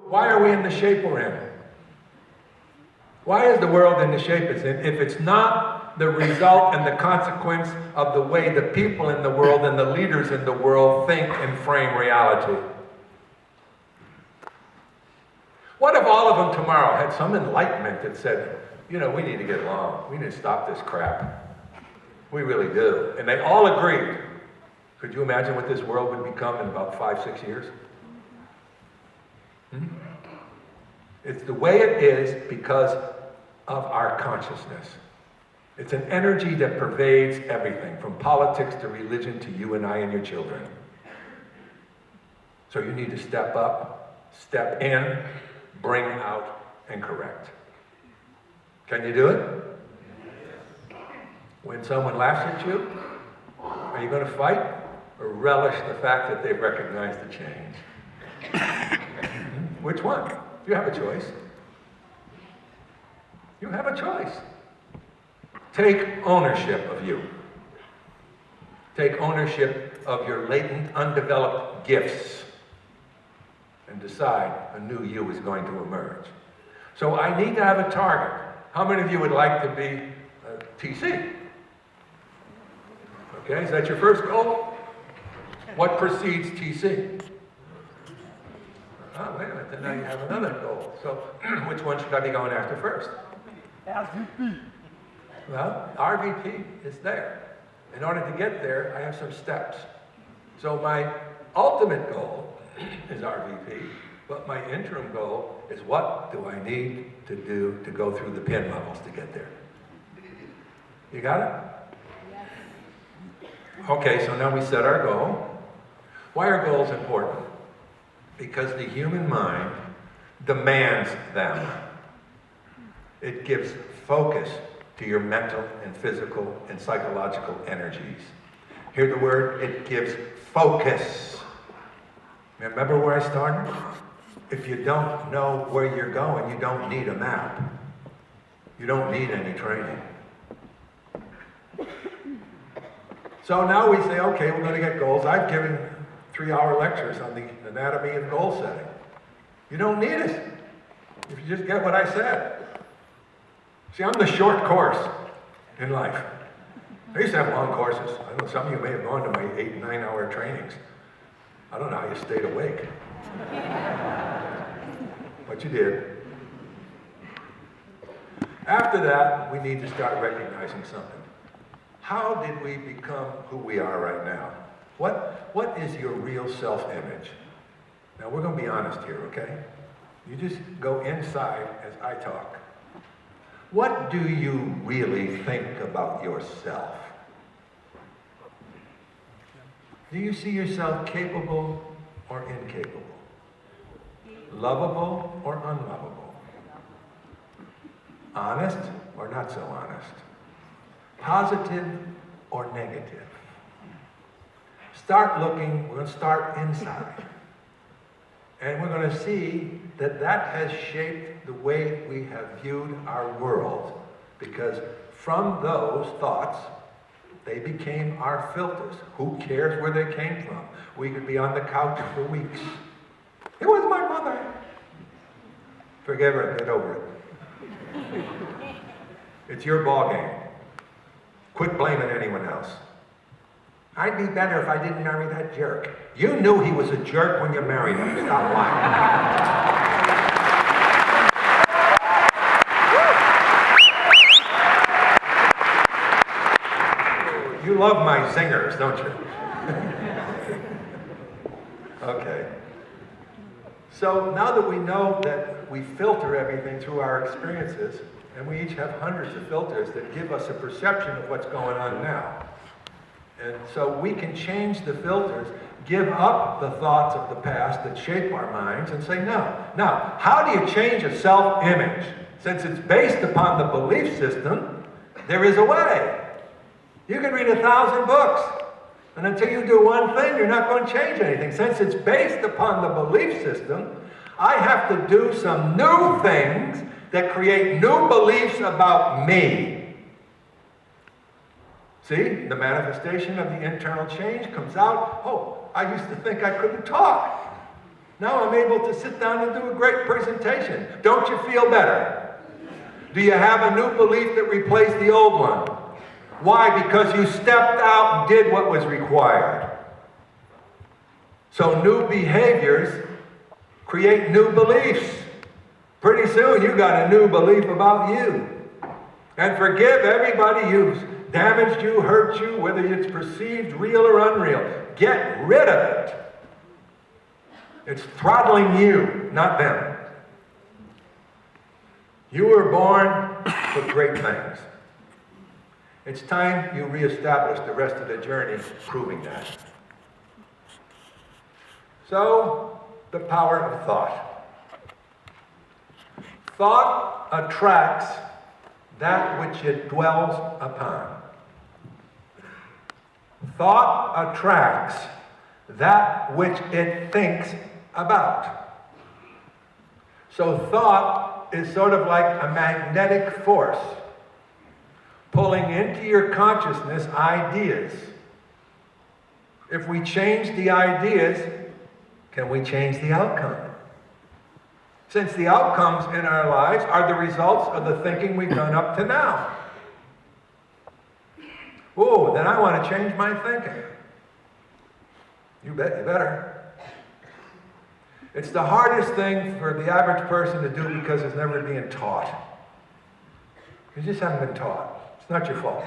Why are we in the shape we're in? Why is the world in the shape it's in if it's not the result and the consequence of the way the people in the world and the leaders in the world think and frame reality? What if all of them tomorrow had some enlightenment that said, you know, we need to get along. We need to stop this crap. We really do. And they all agreed. Could you imagine what this world would become in about 5-6 years? It's the way it is because of our consciousness. It's an energy that pervades everything, from politics to religion to you and I and your children. So you need to step up, step in, bring out, and correct. Can you do it? When someone laughs at you, are you going to fight or relish the fact that they've recognized the change? Which one? You have a choice. You have a choice. Take ownership of you. Take ownership of your latent, undeveloped gifts and decide a new you is going to emerge. So I need to have a target. How many of you would like to be TC? Okay, is that your first goal? What precedes TC? Oh, wait a minute, then now you have another goal. So which one should I be going after first? RVP. Well, RVP is there. In order to get there, I have some steps. So my ultimate goal is RVP, but my interim goal is what do I need to do to go through the pin levels to get there? You got it? Yes. Okay, so now we set our goal. Why are goals important? Because the human mind demands them. It gives focus to your mental and physical and psychological energies. Hear the word, it gives focus. Remember where I started? If you don't know where you're going, you don't need a map. You don't need any training. So now we say, okay, we're going to get goals. I've given 3-hour lectures on the anatomy of goal setting. You don't need it if you just get what I said. See, I'm the short course in life. I used to have long courses. I know some of you may have gone to my 8 and 9 hour trainings. I don't know how you stayed awake. But you did. After that, we need to start recognizing something. How did we become who we are right now? What is your real self-image? Now, we're going to be honest here, okay? You just go inside as I talk. What do you really think about yourself? Do you see yourself capable or incapable? Lovable or unlovable? Honest or not so honest? Positive or negative? Start looking, we're going to start inside. And we're going to see that that has shaped the way we have viewed our world. Because from those thoughts, they became our filters. Who cares where they came from? We could be on the couch for weeks. It was my mother. Forgive her, get over it. It's your ball game. Quit blaming anyone else. I'd be better if I didn't marry that jerk. You knew he was a jerk when you married him. Stop lying. You love my zingers, don't you? Okay. So now that we know that we filter everything through our experiences, and we each have hundreds of filters that give us a perception of what's going on now. And so we can change the filters, give up the thoughts of the past that shape our minds and say no. Now, how do you change a self-image? Since it's based upon the belief system, there is a way. You can read 1,000 books, and until you do one thing, you're not going to change anything. Since it's based upon the belief system, I have to do some new things that create new beliefs about me. See, the manifestation of the internal change comes out. Oh, I used to think I couldn't talk. Now I'm able to sit down and do a great presentation. Don't you feel better? Do you have a new belief that replaced the old one? Why? Because you stepped out and did what was required. So new behaviors create new beliefs. Pretty soon you got a new belief about you. And forgive everybody who's damaged you, hurt you, whether it's perceived real or unreal. Get rid of it. It's throttling you, not them. You were born for great things. It's time you reestablish the rest of the journey proving that. So, the power of thought. Thought attracts that which it dwells upon. Thought attracts that which it thinks about. So thought is sort of like a magnetic force pulling into your consciousness ideas. If we change the ideas, can we change the outcome? Since the outcomes in our lives are the results of the thinking we've done up to now. Oh, then I want to change my thinking. You bet you better. It's the hardest thing for the average person to do because it's never being taught. You just haven't been taught. It's not your fault.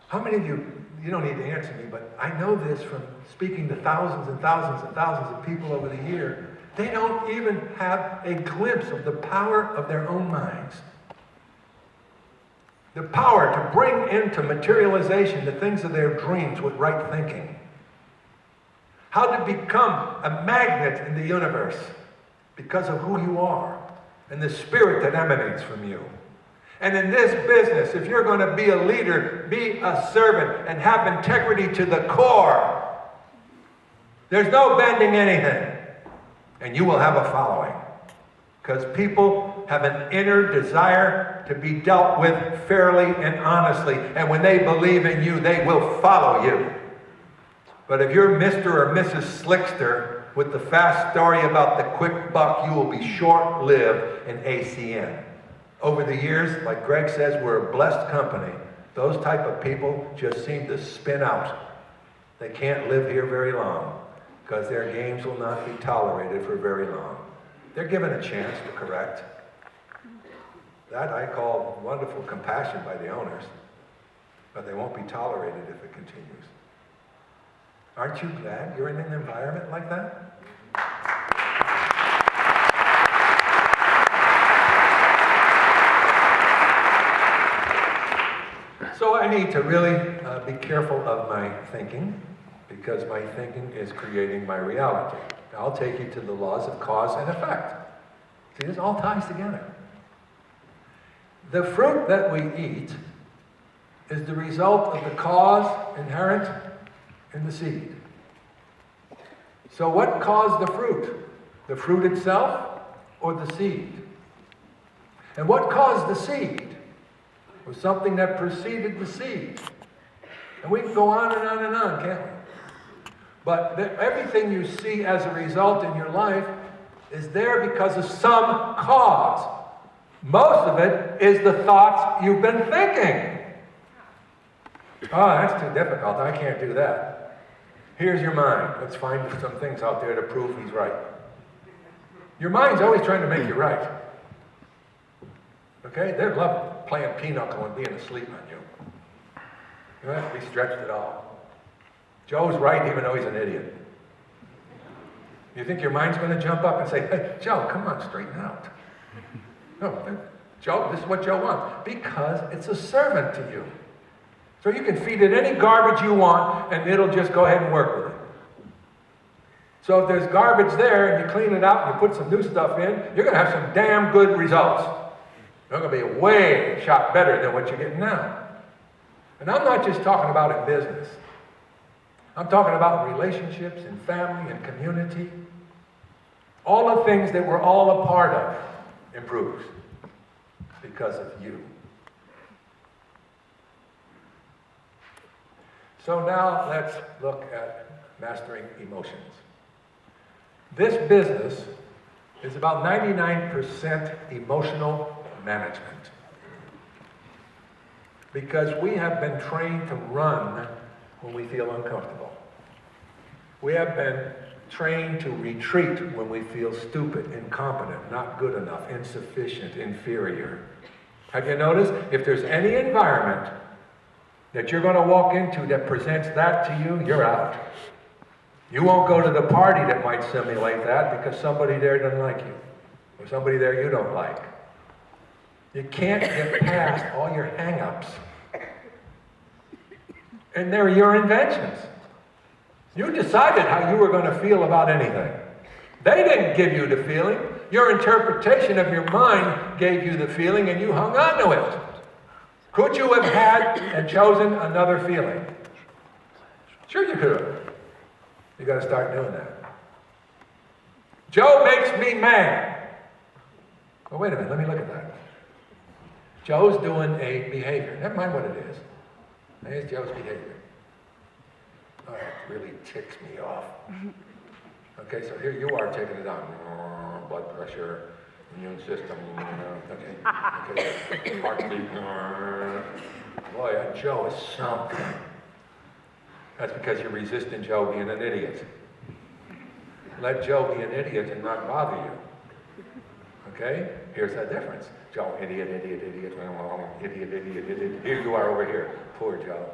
How many of you don't need to answer me, but I know this from speaking to thousands and thousands and thousands of people over the year. They don't even have a glimpse of the power of their own minds. The power to bring into materialization the things of their dreams with right thinking. How to become a magnet in the universe because of who you are and the spirit that emanates from you. And in this business, if you're going to be a leader, be a servant and have integrity to the core. There's no bending anything. And you will have a following. Because people have an inner desire to be dealt with fairly and honestly. And when they believe in you, they will follow you. But if you're Mr. or Mrs. Slickster with the fast story about the quick buck, you will be short-lived in ACN. Over the years, like Greg says, we're a blessed company. Those type of people just seem to spin out. They can't live here very long because their games will not be tolerated for very long. They're given a chance to correct. That I call wonderful compassion by the owners, but they won't be tolerated if it continues. Aren't you glad you're in an environment like that? So I need to really be careful of my thinking, because my thinking is creating my reality. Now, I'll take you to the laws of cause and effect. See, this all ties together. The fruit that we eat is the result of the cause inherent in the seed. So what caused the fruit? The fruit itself or the seed? And what caused the seed was something that preceded the seed. And we can go on and on and on, can't we? But everything you see as a result in your life is there because of some cause. Most of it is the thoughts you've been thinking. Oh, that's too difficult. I can't do that. Here's your mind. Let's find some things out there to prove he's right. Your mind's always trying to make you right. Okay? They love playing pinochle and being asleep on you. You don't have to be stretched at all. Joe's right even though he's an idiot. You think your mind's going to jump up and say, hey, Joe, come on, straighten out. No, Joe, this is what Joe wants. Because it's a servant to you. So you can feed it any garbage you want, and it'll just go ahead and work with it. So if there's garbage there, and you clean it out, and you put some new stuff in, you're going to have some damn good results. They're going to be a way shot better than what you're getting now. And I'm not just talking about in business. I'm talking about relationships and family and community. All the things that we're all a part of improves because of you. So now let's look at mastering emotions. This business is about 99% emotional management. Because we have been trained to run when we feel uncomfortable. We have been trained to retreat when we feel stupid, incompetent, not good enough, insufficient, inferior. Have you noticed? If there's any environment that you're going to walk into that presents that to you, you're out. You won't go to the party that might simulate that because somebody there doesn't like you, or somebody there you don't like. You can't get past all your hang-ups. And they're your inventions. You decided how you were going to feel about anything. They didn't give you the feeling. Your interpretation of your mind gave you the feeling and you hung on to it. Could you have had and chosen another feeling? Sure you could have. You got to start doing that. Joe makes me mad. Well, wait a minute, let me look at that. Joe's doing a behavior. Never mind what it is. Here's Joe's behavior. Oh, it really ticks me off. Okay, so here you are taking it down. Blood pressure, immune system, okay, heartbeat. Boy, that Joe is something. That's because you're resisting Joe being an idiot. Let Joe be an idiot and not bother you. Okay? Here's that difference. Joe, idiot, idiot, idiot, idiot, idiot, idiot. Here you are over here. Poor Joe.